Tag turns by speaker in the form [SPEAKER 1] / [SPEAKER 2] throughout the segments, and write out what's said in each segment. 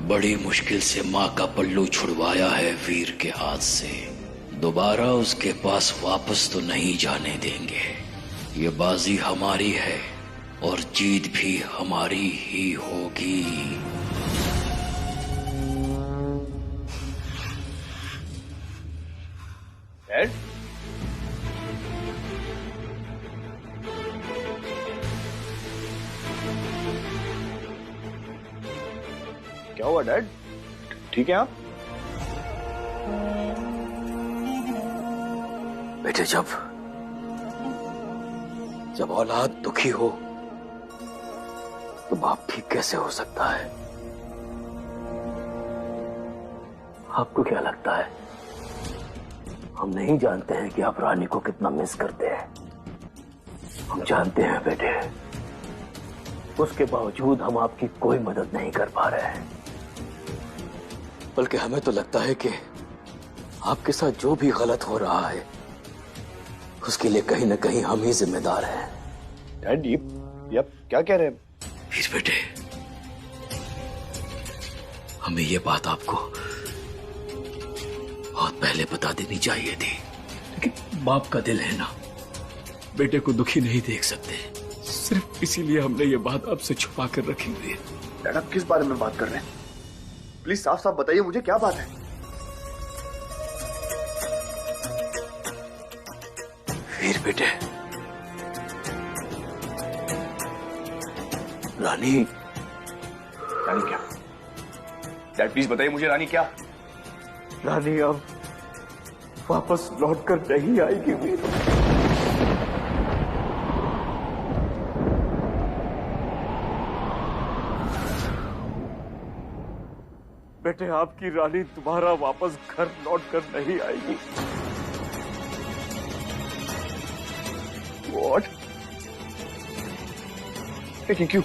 [SPEAKER 1] बड़ी मुश्किल से माँ का पल्लू छुड़वाया है वीर के हाथ से। दोबारा उसके पास वापस तो नहीं जाने देंगे। ये बाजी हमारी है और जीत भी हमारी ही होगी।
[SPEAKER 2] डैड? क्या हुआ डैड? ठीक है आप?
[SPEAKER 1] बेटे, जब औलाद दुखी हो तो बाप ठीक कैसे हो सकता है? आपको क्या लगता है हम नहीं जानते हैं कि आप रानी को कितना मिस करते हैं? हम जानते हैं बेटे, उसके बावजूद हम आपकी कोई मदद नहीं कर पा रहे हैं। बल्कि हमें तो लगता है कि आपके साथ जो भी गलत हो रहा है उसके लिए कहीं ना कहीं हम ही जिम्मेदार हैं।
[SPEAKER 2] डैड, ये आप क्या कह रहे हैं?
[SPEAKER 1] वीर बेटे, हमें ये बात आपको बहुत पहले बता देनी चाहिए थी, लेकिन बाप का दिल है ना, बेटे को दुखी नहीं देख सकते। सिर्फ इसीलिए हमने ये बात आपसे छुपा कर रखी हुई है।
[SPEAKER 2] डैड, आप किस बारे में बात कर रहे हैं? प्लीज साफ साफ बताइए मुझे, क्या बात है?
[SPEAKER 1] वीर बेटे, रानी
[SPEAKER 2] क्या? डैड प्लीज बताइए मुझे, रानी क्या?
[SPEAKER 1] रानी अब वापस लौट कर नहीं आएगी वीर। बेटे, आपकी रानी तुम्हारा वापस घर लौट कर नहीं आएगी।
[SPEAKER 2] What? लेकिन क्यों?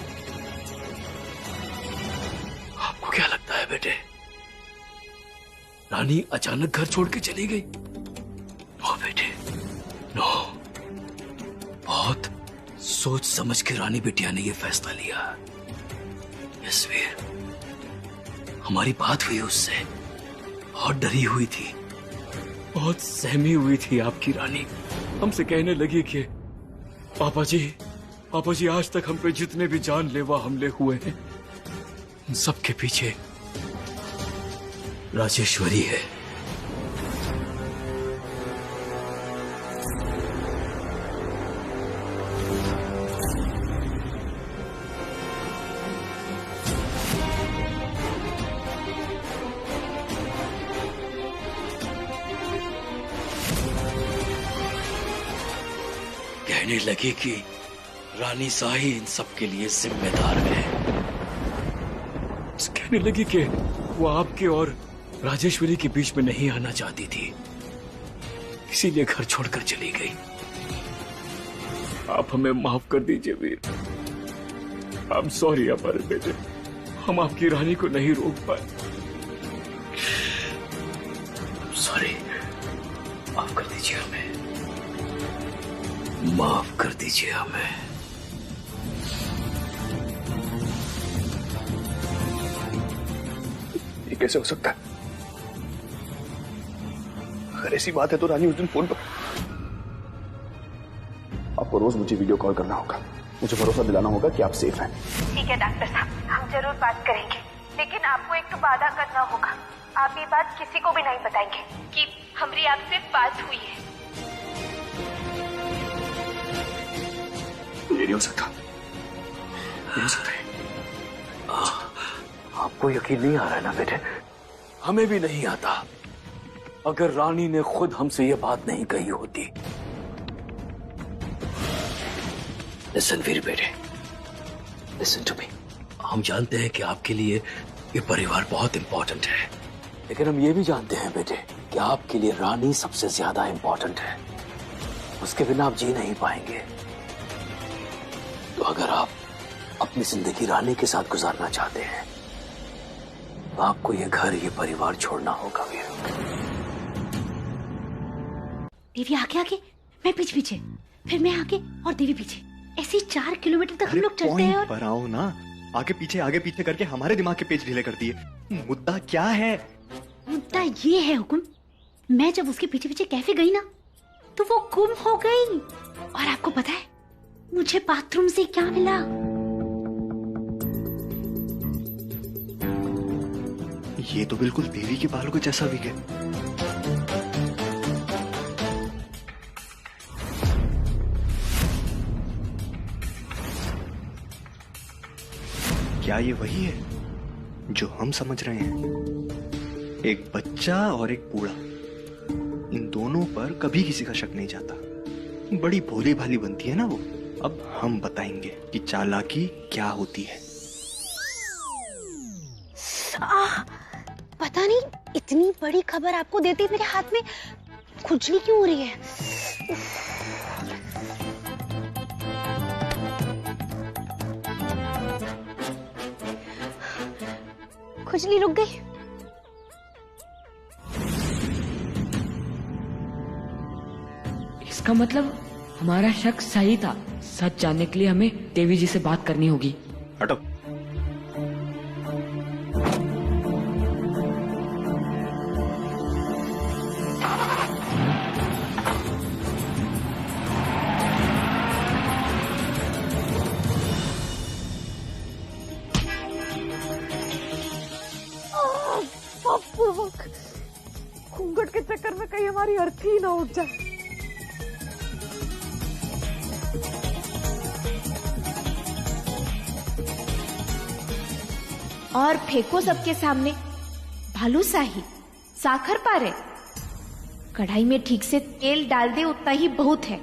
[SPEAKER 1] आपको क्या लगता है बेटे, रानी अचानक घर छोड़ के चली गई? नो बेटे, नो। बहुत सोच समझ के रानी बिटिया ने यह फैसला लिया। यस वीर, हमारी बात हुई उससे, बहुत डरी हुई थी, बहुत सहमी हुई थी आपकी रानी। हमसे कहने लगी कि पापा जी आज तक हम पे जितने भी जानलेवा हमले हुए हैं उन सबके पीछे राजेश्वरी है। कहने लगी कि रानी साही इन सब के लिए जिम्मेदार है। कहने लगी कि वो आपके और राजेश्वरी के बीच में नहीं आना चाहती थी, इसीलिए घर छोड़कर चली गई। आप हमें माफ कर दीजिए वीर। आई एम सॉरी हमारे बेटे, हम आपकी रानी को नहीं रोक पाए। सॉरी, माफ कर दीजिए हमें, माफ कर दीजिए हमें।
[SPEAKER 2] ये कैसे हो सकता है? अगर ऐसी बात है तो रानी उस दिन फोन पर। आपको रोज मुझे वीडियो कॉल करना होगा, मुझे भरोसा दिलाना होगा कि आप सेफ हैं।
[SPEAKER 3] ठीक है डॉक्टर साहब, हम जरूर बात करेंगे, लेकिन आपको एक तो वादा करना होगा, आप ये बात किसी को भी नहीं बताएंगे कि हमारी आपसे बात हुई है।
[SPEAKER 2] ये नहीं हो सकता, नहीं हो सकता है।
[SPEAKER 1] आपको यकीन नहीं आ रहा है ना बेटे? हमें भी नहीं आता। अगर रानी ने खुद हमसे ये बात नहीं कही होती। लिसन वीर बेटे, लिसन टू मी। हम जानते हैं कि आपके लिए ये परिवार बहुत इंपॉर्टेंट है, लेकिन हम ये भी जानते हैं बेटे कि आपके लिए रानी सबसे ज्यादा इंपॉर्टेंट है। उसके बिना आप जी नहीं पाएंगे। तो अगर आप अपनी जिंदगी रानी के साथ गुजारना चाहते हैं तो आपको ये घर, ये परिवार छोड़ना होगा वीर।
[SPEAKER 3] देवी आगे आगे, मैं पीछे पीछे, फिर मैं आगे और देवी पीछे। ऐसे 4 किलोमीटर तक हम लोग चलते हैं।
[SPEAKER 4] पर आओ ना, आगे पीछे करके हमारे दिमाग के पेज ढीले कर दिए। मुद्दा क्या है?
[SPEAKER 5] मुद्दा ये है हुकुम, मैं जब उसके पीछे पीछे कैफे गई ना तो वो गुम हो गई। और आपको पता है मुझे बाथरूम से क्या मिला?
[SPEAKER 4] ये तो बिल्कुल देवी के बालों के जैसा विग है। क्या ये वही है जो हम समझ रहे हैं? एक बच्चा और एक बूढ़ा, इन दोनों पर कभी किसी का शक नहीं जाता। बड़ी भोली भाली बनती है ना वो। अब हम बताएंगे कि चालाकी क्या होती है।
[SPEAKER 5] पता नहीं इतनी बड़ी खबर आपको देते मेरे हाथ में खुजली क्यों हो रही है? खुजली रुक गई।
[SPEAKER 6] इसका मतलब हमारा शक सही था। सच जानने के लिए हमें देवी जी से बात करनी होगी।
[SPEAKER 4] हटो।
[SPEAKER 7] घूंघट के चक्कर में कहीं हमारी अर्थी ही ना उठ जाए।
[SPEAKER 3] और फेंको सबके सामने भालूशाही, साखर पारे। कढ़ाई में ठीक से तेल डाल दे उतना ही बहुत है।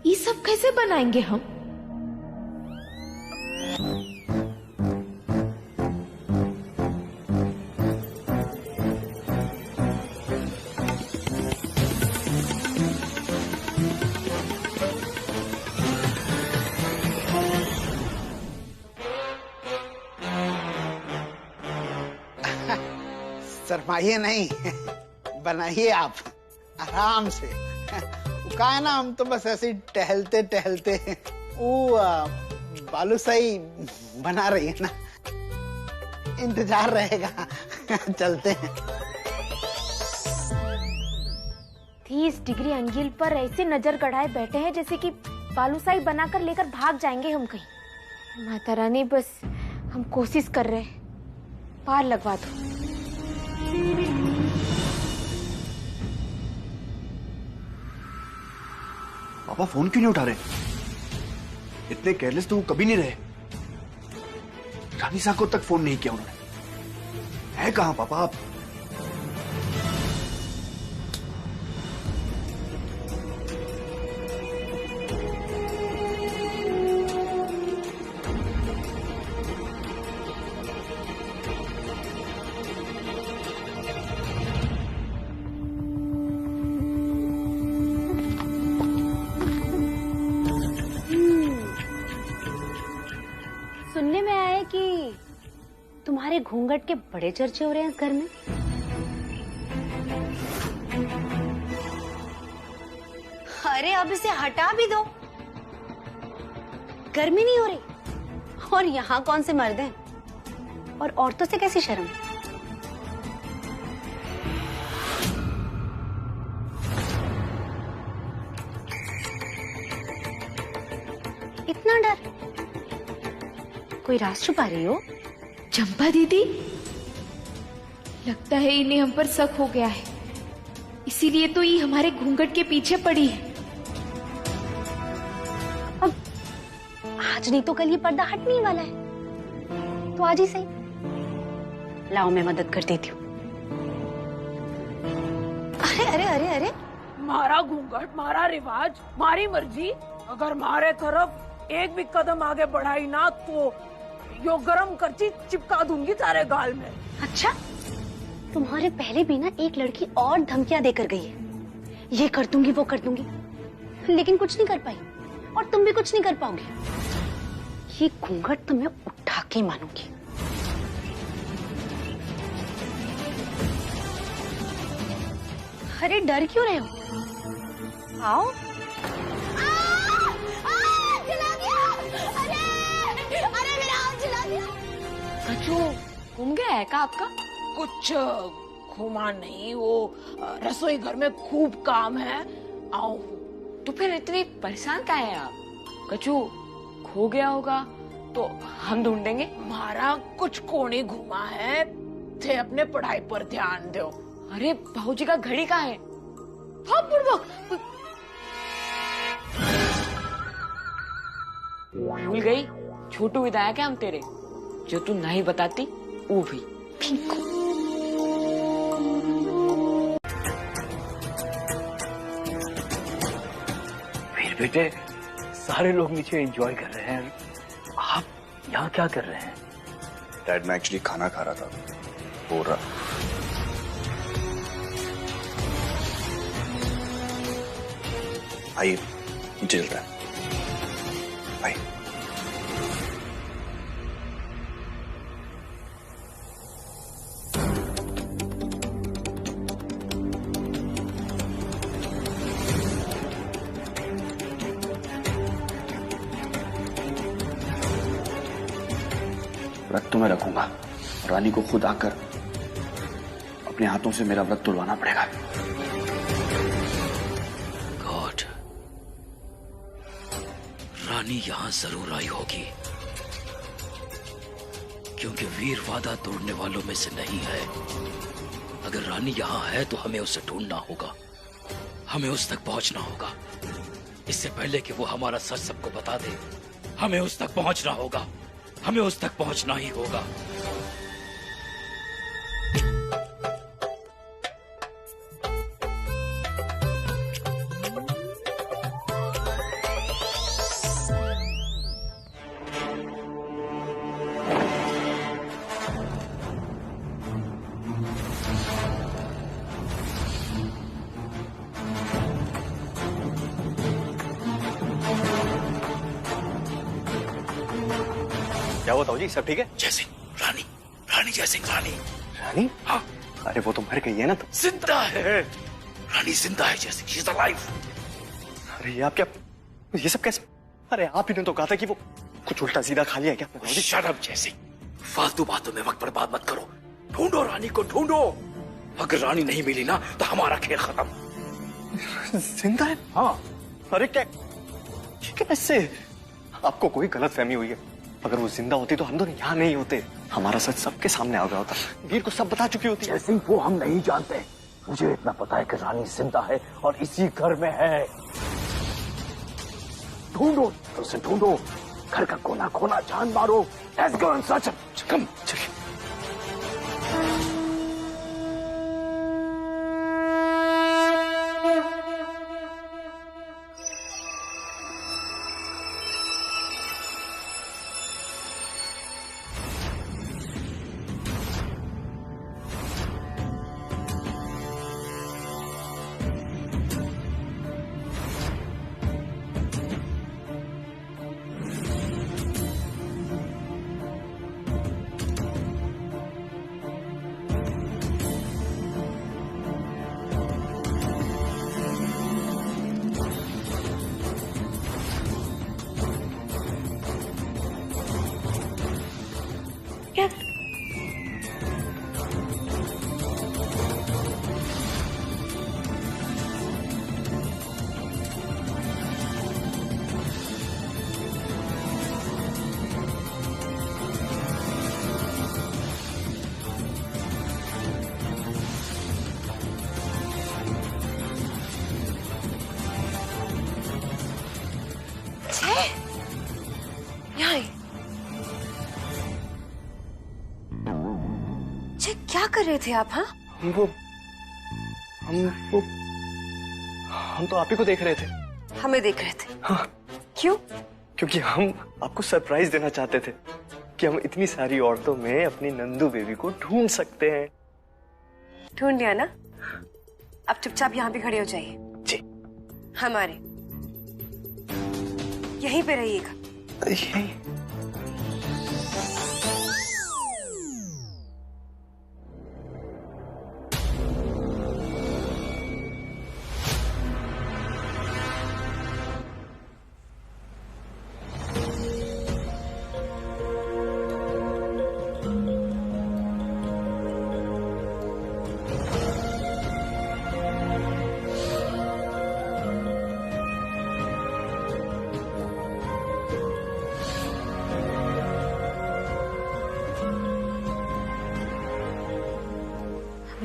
[SPEAKER 3] ये सब कैसे बनाएंगे हम?
[SPEAKER 8] शर्माइए नहीं, बनाइए आप आराम से। वो कहा है ना, हम तो बस ऐसे ही टहलते टहलते वो बालूशाही बना रही है ना, इंतजार रहेगा। चलते हैं।
[SPEAKER 3] 30 डिग्री एंगल पर ऐसे नजर गड़ाए बैठे हैं जैसे कि बालूशाही बनाकर लेकर भाग जाएंगे हम कहीं। माता रानी, बस हम कोशिश कर रहे हैं, पार लगवा दो।
[SPEAKER 4] पापा फोन क्यों नहीं उठा रहे? इतने केयरलेस तो वो कभी नहीं रहे। रानी साको तक फोन नहीं किया उन्होंने। है कहां पापा आप?
[SPEAKER 5] सुनने में आया है कि तुम्हारे घूंघट के बड़े चर्चे हो रहे हैं इस घर में। अरे अब इसे हटा भी दो, गर्मी नहीं हो रही। और यहाँ कौन से मर्द हैं? और औरतों से कैसी शर्म? इतना डर? कोई राज छुपा रही हो?
[SPEAKER 3] चंपा दीदी, लगता है इन्हें हम पर शक हो गया है, इसीलिए तो ये हमारे घूंघट के पीछे पड़ी है।
[SPEAKER 5] अब आज नहीं तो कल ये पर्दा हटने ही वाला है, तो आज ही सही। लाओ मैं मदद कर देती हूँ। अरे अरे अरे अरे,
[SPEAKER 7] मारा घूंघट, मारा रिवाज, मारी मर्जी। अगर मारे तरफ एक भी कदम आगे बढ़ाई ना तो यो गरम करची चिपका दूंगी तारे गाल में।
[SPEAKER 5] अच्छा, तुम्हारे पहले भी ना एक लड़की और धमकियां देकर गई है, ये कर दूंगी वो कर दूंगी, लेकिन कुछ नहीं कर पाई। और तुम भी कुछ नहीं कर पाओगे। ये घूंघट तो मैं उठा के मानूंगी। अरे डर क्यों रहे हो? आओ।
[SPEAKER 6] घूम गया है का आपका?
[SPEAKER 7] कुछ घुमा नहीं, वो रसोई घर में खूब काम है। आओ।
[SPEAKER 6] तो फिर इतनी परेशान काहे हैं आप? कछु खो गया होगा तो हम ढूंढेंगे।
[SPEAKER 7] हमारा कुछ कोने घुमा है, थे अपने पढ़ाई पर ध्यान दो।
[SPEAKER 6] अरे भाऊजी का घड़ी कहाँ है? हाँ बुड़बक, भूल गई। छोटू विधायक है हम तेरे, जो तू नहीं बताती वो भी।
[SPEAKER 1] फिर बेटे सारे लोग नीचे एंजॉय कर रहे हैं, आप यहाँ क्या कर रहे हैं?
[SPEAKER 2] डैड मैं एक्चुअली खाना खा रहा था, बोल रहा। आइए नीचे चलता है। आइए। व्रत तो मैं रखूंगा, रानी को खुद आकर अपने हाथों से मेरा व्रत तोड़वाना पड़ेगा।
[SPEAKER 1] गॉड, रानी यहां जरूर आई होगी, क्योंकि वीर वादा तोड़ने वालों में से नहीं है। अगर रानी यहां है तो हमें उसे ढूंढना होगा, हमें उस तक पहुंचना होगा। इससे पहले कि वो हमारा सच सबको बता दे, हमें उस तक पहुंचना होगा, हमें उस तक पहुंचना ही होगा।
[SPEAKER 4] क्या हुआ ताऊ जी, सब ठीक है?
[SPEAKER 1] जयसिंह, रानी, रानी जयसिंह, रानी।
[SPEAKER 4] रानी?
[SPEAKER 1] हाँ।
[SPEAKER 4] अरे वो तो मर गई है ना। तो
[SPEAKER 1] जिंदा है, रानी जिंदा है जयसिंह, शी इज अलाइव।
[SPEAKER 4] अरे ये आप क्या, ये सब कैसे? अरे आप ही ने तो कहा था कि वो कुछ उल्टा सीधा खा लिया क्या?
[SPEAKER 1] शट अप जयसिंह, फालतू बातों में वक्त बर्बाद मत करो। ढूंढो रानी को, ढूंढो। अगर रानी नहीं मिली ना तो हमारा खेल खत्म।
[SPEAKER 4] जिंदा है?
[SPEAKER 1] हाँ।
[SPEAKER 4] अरे क्या कैसे? आपको कोई गलत फहमी हुई है। अगर वो जिंदा होती तो हम दोनों यहाँ नहीं होते, हमारा सच सबके सामने आ गया होता। वीर को सब बता चुकी होती।
[SPEAKER 1] जयसिंह वो हम नहीं जानते, मुझे इतना पता है कि रानी जिंदा है और इसी घर में है। ढूंढो, उसे ढूंढो, घर का कोना कोना जान मारो। Let's go and search him. Come, चलिए।
[SPEAKER 3] क्या कर रहे थे आप? हाँ,
[SPEAKER 4] हम तो आप ही को देख रहे थे।
[SPEAKER 3] हमें देख रहे थे?
[SPEAKER 4] हाँ।
[SPEAKER 3] क्यों?
[SPEAKER 4] क्योंकि हम आपको सरप्राइज देना चाहते थे कि हम इतनी सारी औरतों में अपनी नंदू बेबी को ढूंढ सकते हैं।
[SPEAKER 3] ढूंढ लिया ना? अब चुपचाप यहाँ पे खड़े हो जाइए।
[SPEAKER 4] जी।
[SPEAKER 3] हमारे यहीं पे रहिएगा।
[SPEAKER 4] यहीं?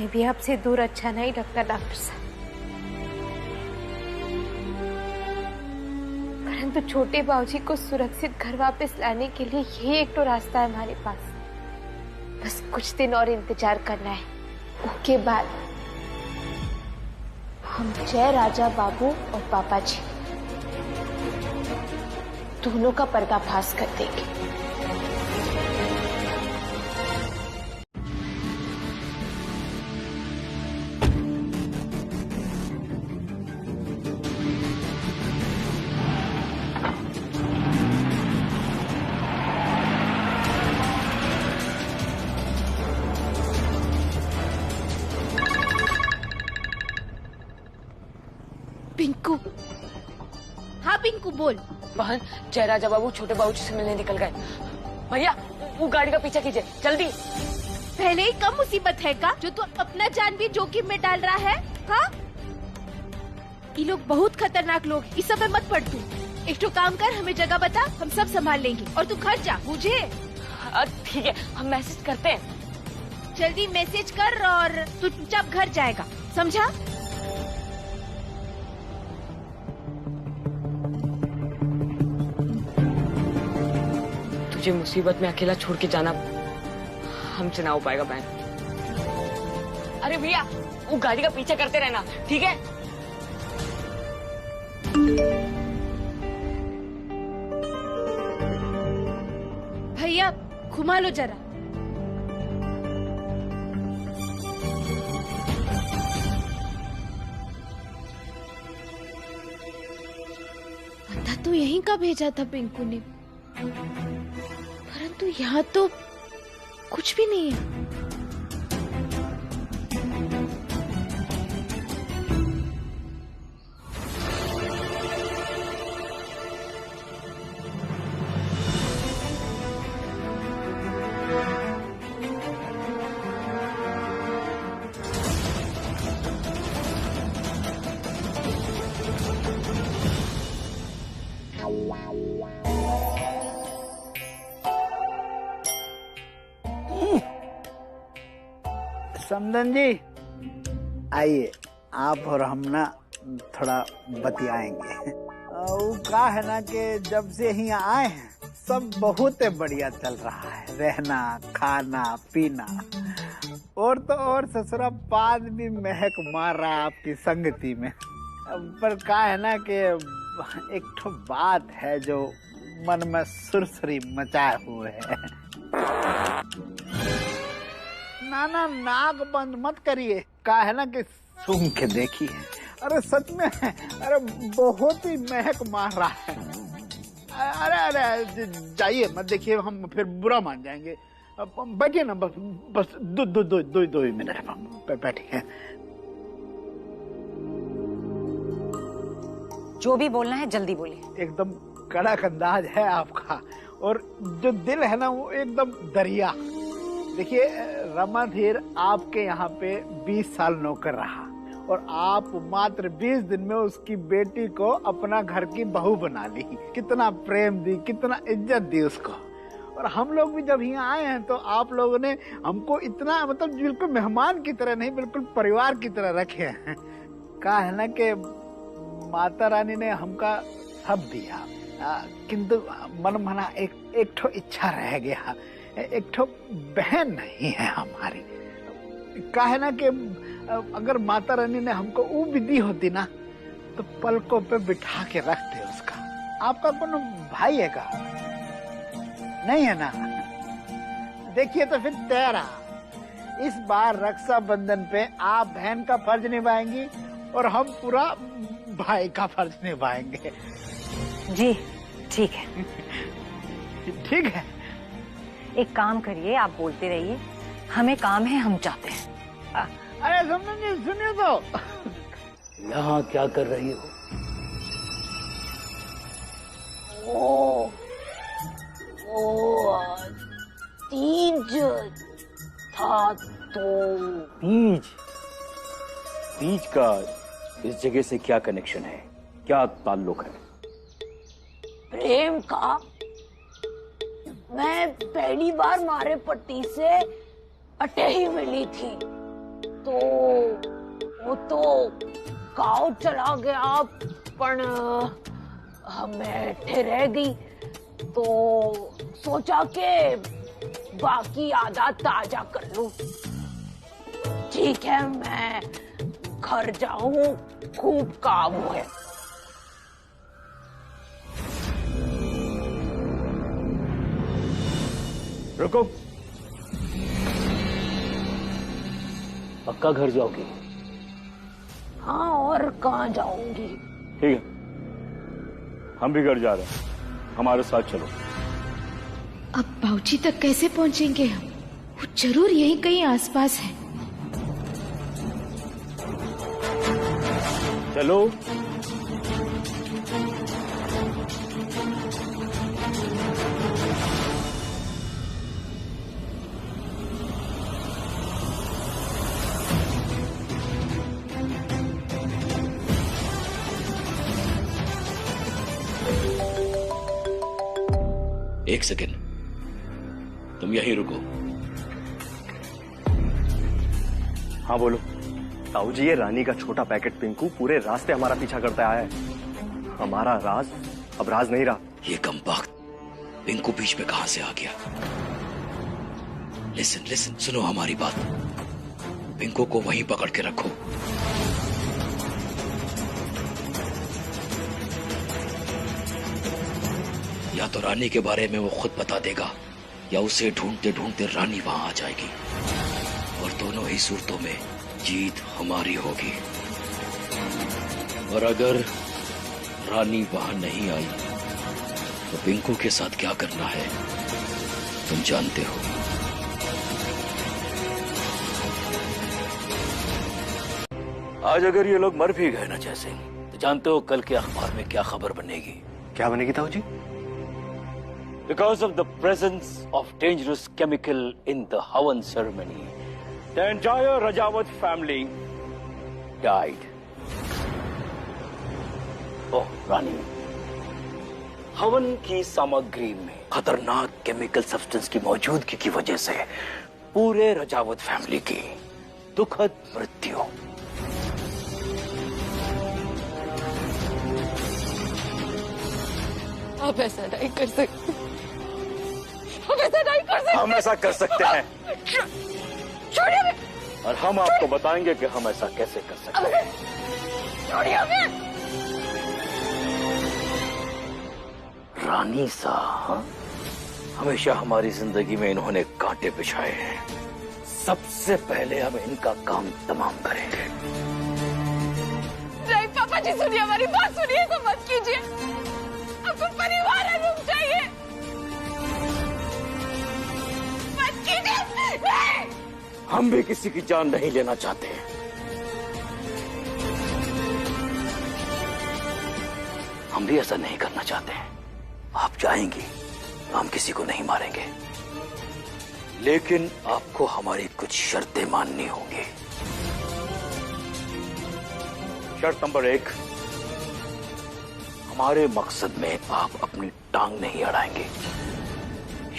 [SPEAKER 3] हमें भी आपसे दूर अच्छा नहीं लगता डॉक्टर साहब, परंतु छोटे बाबूजी को सुरक्षित घर वापस लाने के लिए यही एक तो रास्ता है हमारे पास। बस कुछ दिन और इंतजार करना है, उसके बाद हम जय राजा बाबू और पापा जी दोनों का पर्दाफाश कर देंगे। पिंकू, हाँ पिंकू बोल।
[SPEAKER 6] बहन, जय राजा बाबू छोटे बाबूजी से मिलने निकल गए। भैया वो गाड़ी का पीछा कीजिए जल्दी।
[SPEAKER 3] पहले ही कम मुसीबत है का जो तू अपना जान भी जोखिम में डाल रहा है? हाँ, ये लोग बहुत खतरनाक लोग, इस सब में मत पड़ तू। एक तो काम कर, हमें जगह बता, हम सब संभाल लेंगे और तू घर जा, बुझे?
[SPEAKER 6] ठीक है, हम मैसेज करते हैं।
[SPEAKER 3] जल्दी मैसेज कर और तू चुपचाप घर जाएगा, समझा?
[SPEAKER 6] तुझे मुसीबत में अकेला छोड़ के जाना हमसे ना हो पाएगा बहन। अरे भैया वो गाड़ी का पीछा करते रहना, ठीक है?
[SPEAKER 3] भैया घुमा लो जरा। पता तो यहीं का भेजा था पिंकू ने, परंतु यहाँ तो कुछ भी नहीं है।
[SPEAKER 8] समदन जी आइए, आप और हम ना थोड़ा बतियाएंगे। वो कहा है ना कि जब से ही आए हैं सब बहुत बढ़िया चल रहा है, रहना खाना पीना, और तो और ससुरा पाद भी महक मार रहा है आपकी संगति में। पर कहा है ना कि एक ठो बात है जो मन में सुरसुरी मचाए हुए है। नाना नाक बंद मत करिए, कहा है ना कि सूंघ के देखिए। अरे सच में, अरे बहुत ही महक मार रहा है। अरे अरे जाइए मत देखिए, हम फिर बुरा मान जाएंगे। बैठिए ना, बस दो ही मिनट बैठिए।
[SPEAKER 9] जो भी बोलना है जल्दी बोलिए।
[SPEAKER 8] एकदम कड़क अंदाज है आपका, और जो दिल है ना वो एकदम दरिया। देखिए रमाधीर आपके यहाँ पे 20 साल नौकर रहा, और आप मात्र 20 दिन में उसकी बेटी को अपना घर की बहू बना ली। कितना प्रेम दी, कितना इज्जत दी उसको। और हम लोग भी जब यहाँ आए हैं तो आप लोगों ने हमको इतना, मतलब बिल्कुल मेहमान की तरह नहीं, बिल्कुल परिवार की तरह रखे हैं। कहा है ना कि माता रानी ने हमका सब दिया, किंतु मन मना एक ठो इच्छा रह गया, एक ठो बहन नहीं है हमारी। कहा है ना कि अगर माता रानी ने हमको वो विधि होती ना तो पलकों पे बिठा के रखते उसका। आपका कोनो भाई है का? नहीं है ना? देखिए तो फिर तेरा इस बार रक्षाबंधन पे आप बहन का फर्ज निभाएंगी और हम पूरा भाई का फर्ज निभाएंगे।
[SPEAKER 9] जी ठीक है।
[SPEAKER 8] ठीक है,
[SPEAKER 9] एक काम करिए, आप बोलते रहिए, हमें काम है, हम जाते हैं।
[SPEAKER 8] अरे समझ जी सुनिए तो।
[SPEAKER 1] यहाँ क्या कर रही हो?
[SPEAKER 7] तीज था तो।
[SPEAKER 2] तीज का इस जगह से क्या कनेक्शन है, क्या ताल्लुक है?
[SPEAKER 7] प्रेम का। मैं पहली बार मारे पट्टी से अटे ही मिली थी, तो वो तो गाँव चला गया, पण मैं रह गई तो सोचा के बाकी यादा ताजा कर लूं। ठीक है, मैं घर जाऊं, खूब काम है।
[SPEAKER 1] रुको, पक्का घर जाओगी?
[SPEAKER 7] हाँ, और कहाँ जाऊंगी।
[SPEAKER 10] ठीक है, हम भी घर जा रहे हैं, हमारे साथ चलो।
[SPEAKER 3] अब बाऊजी तक कैसे पहुंचेंगे हम? वो जरूर यहीं कहीं आसपास है।
[SPEAKER 10] चलो।
[SPEAKER 1] एक सेकेंड, तुम यहीं रुको।
[SPEAKER 4] हाँ बोलो। ताऊ जी, ये रानी का छोटा पैकेट पिंकू पूरे रास्ते हमारा पीछा करता आया है। हमारा राज अब राज नहीं रहा।
[SPEAKER 1] ये कमबख्त पिंकू बीच में कहां से आ गया? लिसन लिसन, सुनो हमारी बात। पिंकू को वहीं पकड़ के रखो। या तो रानी के बारे में वो खुद बता देगा, या उसे ढूंढते ढूंढते रानी वहां आ जाएगी, और दोनों ही सूरतों में जीत हमारी होगी। और अगर रानी वहां नहीं आई तो पिंकू के साथ क्या करना है तुम जानते हो। आज अगर ये लोग मर भी गए ना जैसे, तो जानते हो कल के अखबार में क्या खबर बनेगी?
[SPEAKER 4] क्या बनेगी ताऊ जी?
[SPEAKER 1] Because of the presence of dangerous chemical in the Havan ceremony, the entire Rajawat family died. Oh, रानी, हवन की सामग्री में खतरनाक केमिकल सब्सटेंस की मौजूदगी की वजह से पूरे रजावत फैमिली की दुखद मृत्यु।
[SPEAKER 6] आप ऐसा नहीं कर सकते, हम ऐसा नहीं कर सकते।
[SPEAKER 10] हम ऐसा कर सकते हैं,
[SPEAKER 6] छोड़िए हमें।
[SPEAKER 10] और हम आपको बताएंगे कि हम ऐसा कैसे कर सकते हैं।
[SPEAKER 6] छोड़िए हमें।
[SPEAKER 1] रानी साहब, हमेशा हमारी जिंदगी में इन्होंने कांटे बिछाए हैं। सबसे पहले हम इनका काम तमाम करेंगे।
[SPEAKER 6] नहीं पापा जी, सुनिए हमारी बात, सुनिए, तो मत कीजिए। आपको परिवार है, रुक जाइए, मत कीजिए। नहीं,
[SPEAKER 1] हम भी किसी की जान नहीं लेना चाहते। हम भी ऐसा नहीं करना चाहते हैं। आप जाएंगी तो हम किसी को नहीं मारेंगे, लेकिन आपको हमारी कुछ शर्तें माननी होंगी।
[SPEAKER 10] शर्त नंबर 1,
[SPEAKER 1] हमारे मकसद में आप अपनी टांग नहीं अड़ाएंगे।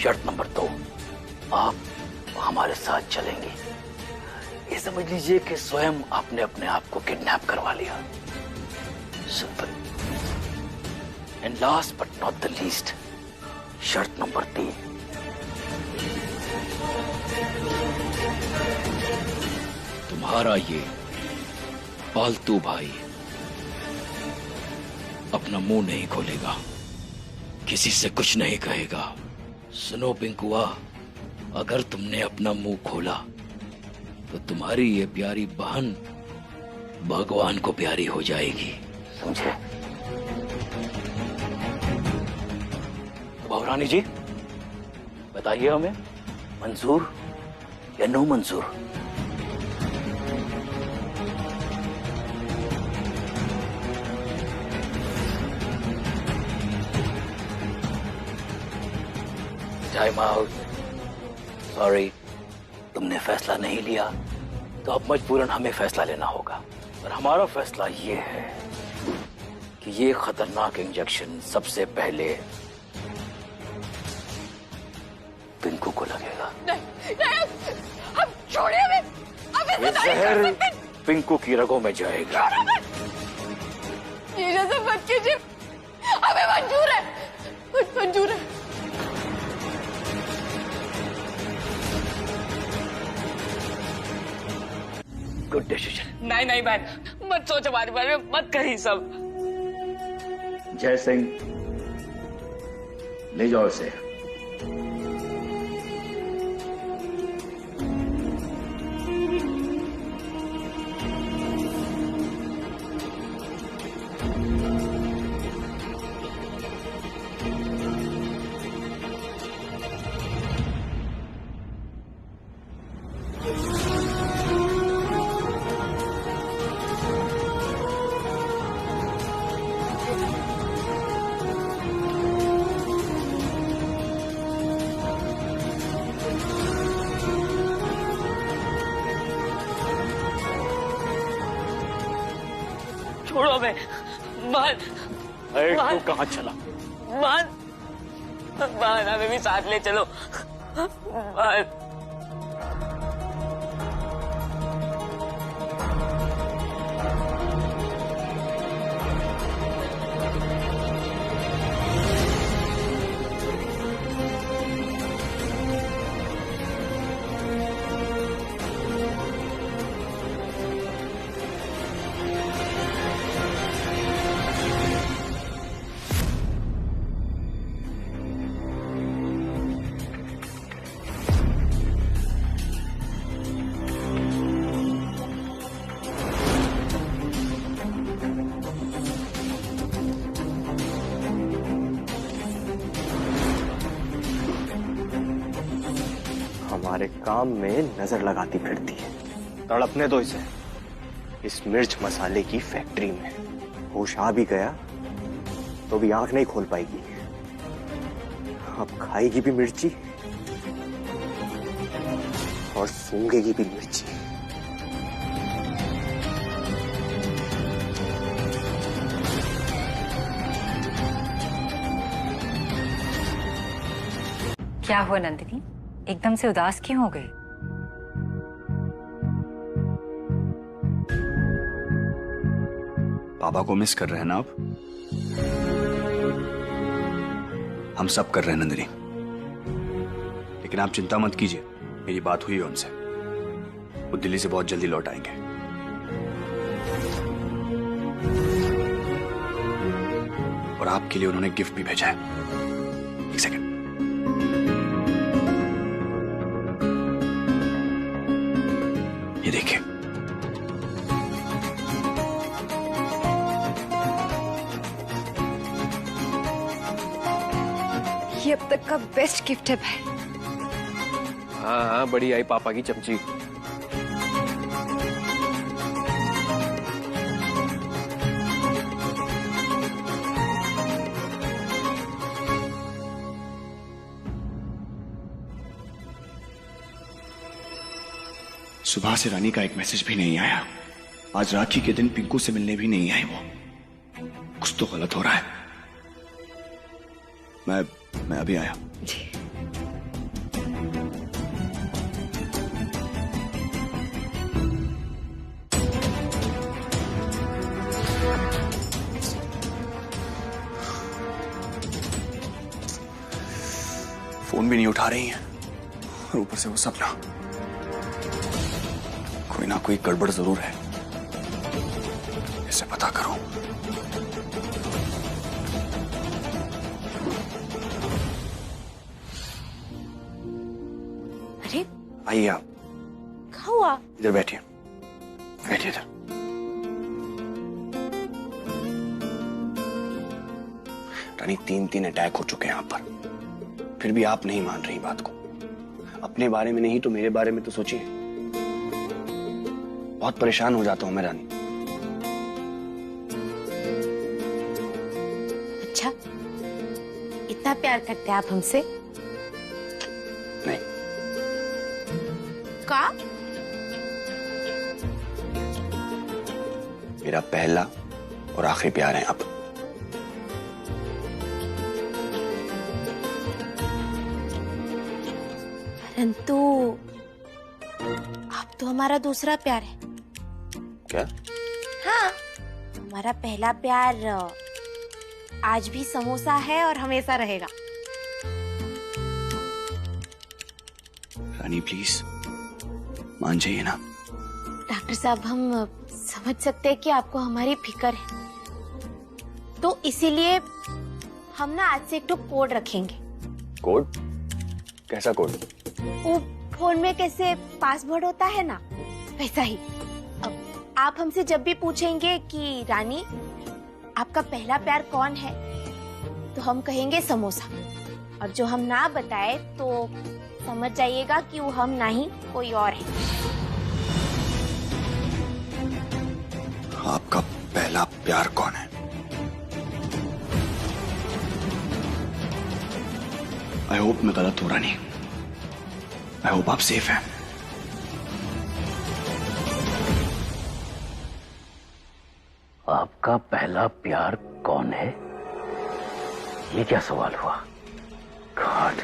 [SPEAKER 1] शर्त नंबर 2, आप हमारे साथ चलेंगे। ये समझ लीजिए कि स्वयं आपने अपने आप को किडनैप करवा लिया। Simple. And last but not the least, शर्त नंबर 3, तुम्हारा ये पालतू भाई अपना मुंह नहीं खोलेगा, किसी से कुछ नहीं कहेगा। सुनो पिंकुआ, अगर तुमने अपना मुंह खोला तो तुम्हारी ये प्यारी बहन भगवान को प्यारी हो जाएगी, समझे? तो रानी जी बताइए हमें, मंजूर या नो मंजूर? Time out. सॉरी, तुमने फैसला नहीं लिया तो अब मजबूरन हमें फैसला लेना होगा। और हमारा फैसला ये है कि ये खतरनाक इंजेक्शन सबसे पहले पिंकू को लगेगा।
[SPEAKER 6] नहीं, नहीं, हम छोड़िए हमें, अब
[SPEAKER 1] ये जहर पिंकू की रगों में जाएगा।
[SPEAKER 7] जीजा से मत कीजिए, हमें मंजूर है, मंजूर है।
[SPEAKER 1] Good decision.
[SPEAKER 6] नहीं नहीं बहन, मत सोच हमारे बारे में, मत कही सब।
[SPEAKER 2] जय सिंह, ले जाओ इसे।
[SPEAKER 6] छोड़ो हमें, मान
[SPEAKER 1] तू कहाँ चला?
[SPEAKER 6] मान हमें भी साथ ले चलो, मान।
[SPEAKER 4] हमारे काम में नजर लगाती फिरती है। तड़पने दो इसे, इस मिर्च मसाले की फैक्ट्री में। होश आ भी गया तो भी आंख नहीं खोल पाएगी। अब खाएगी भी मिर्ची और सूंघेगी भी मिर्ची।
[SPEAKER 9] क्या हुआ नंदिनी, एकदम से उदास क्यों हो गए?
[SPEAKER 1] पापा को मिस कर रहे हैं ना आप? हम सब कर रहे हैं नंदिनी, लेकिन आप चिंता मत कीजिए, मेरी बात हुई है उनसे। वो दिल्ली से बहुत जल्दी लौट आएंगे। और आपके लिए उन्होंने गिफ्ट भी भेजा है। एक सेकंड। ये देखिए।
[SPEAKER 3] ये अब तक का बेस्ट गिफ्ट है भाई।
[SPEAKER 11] हाँ हाँ, बड़ी आई पापा की चमची।
[SPEAKER 2] सुबह से रानी का एक मैसेज भी नहीं आया। आज राखी के दिन पिंकू से मिलने भी नहीं आई वो। कुछ तो गलत हो रहा है। मैं अभी आया।
[SPEAKER 3] जी।
[SPEAKER 1] फोन भी नहीं उठा रही हैं और ऊपर से वो सपना। कोई ना कोई गड़बड़ जरूर है, इसे पता करो।
[SPEAKER 3] अरे
[SPEAKER 1] आइए आप,
[SPEAKER 3] क्या हुआ?
[SPEAKER 1] इधर बैठिए, बैठिए इधर। रानी 3 अटैक हो चुके हैं यहाँ पर, फिर भी आप नहीं मान रही बात को। अपने बारे में नहीं तो मेरे बारे में तो सोचिए। बहुत परेशान हो जाता हूं मैं रानी।
[SPEAKER 3] अच्छा, इतना प्यार करते हैं आप हमसे?
[SPEAKER 1] नहीं।
[SPEAKER 3] का?
[SPEAKER 1] मेरा पहला और आखिरी प्यार है आप।
[SPEAKER 3] परंतु आप तो हमारा दूसरा प्यार है।
[SPEAKER 11] क्या?
[SPEAKER 3] हाँ, हमारा पहला प्यार आज भी समोसा है और हमेशा रहेगा।
[SPEAKER 2] रानी प्लीज मान जाइए ना।
[SPEAKER 3] डॉक्टर साहब, हम समझ सकते हैं कि आपको हमारी फिक्र है, तो इसीलिए हम ना आज से एक तो कोड रखेंगे।
[SPEAKER 11] कोड? कैसा कोड?
[SPEAKER 3] वो फोन में कैसे पासवर्ड होता है ना, वैसा ही। अब आप हमसे जब भी पूछेंगे कि रानी आपका पहला प्यार कौन है, तो हम कहेंगे समोसा, और जो हम ना बताए तो समझ जाइएगा कि वो हम नहीं कोई और है।
[SPEAKER 2] आपका पहला प्यार कौन है? आई होप मैं गलत हो रानी। आई होप आप सेफ हैं।
[SPEAKER 1] आपका पहला प्यार कौन है? ये क्या सवाल हुआ? गॉड,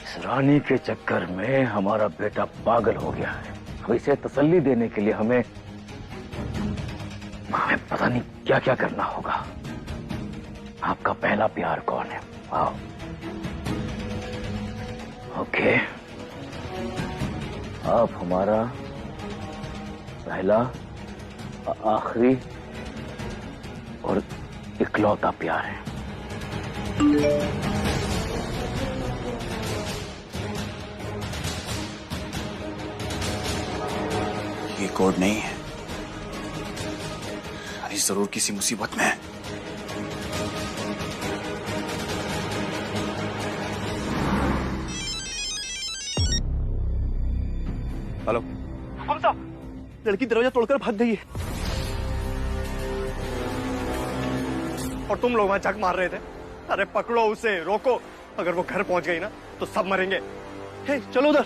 [SPEAKER 1] इस रानी के चक्कर में हमारा बेटा पागल हो गया है। अब इसे तसल्ली देने के लिए हमें पता नहीं क्या क्या करना होगा। आपका पहला प्यार कौन है? आओ। ओके, आप हमारा पहला, आखिरी और इकलौता प्यार है।
[SPEAKER 2] ये कोड नहीं है। रानी जरूर किसी मुसीबत में है।
[SPEAKER 4] हेलो, हुकुम साहब, लड़की दरवाजा तोड़कर भाग गई है। और तुम लोग वहां जग मार रहे थे। अरे पकड़ो उसे, रोको। अगर वो घर पहुंच गई ना तो सब मरेंगे। हे, चलो उधर।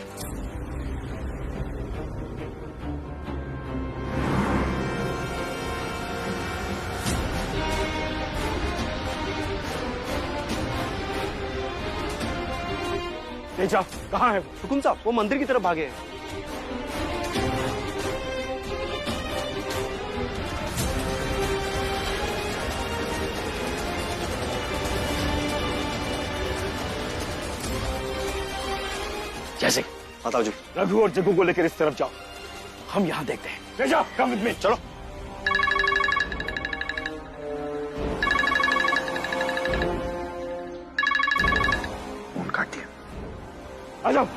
[SPEAKER 4] नहीं जाओ। कहाँ है हुकुम साहब? वो मंदिर की तरफ भागे हैं।
[SPEAKER 1] जैसे
[SPEAKER 4] बताओ जी।
[SPEAKER 10] रघु और जग्गू को लेकर इस तरफ जाओ, हम यहाँ देखते हैं। ले जाओ, कम विद मी।
[SPEAKER 4] चलो।
[SPEAKER 2] फोन काट दिया।
[SPEAKER 10] आ जाओ।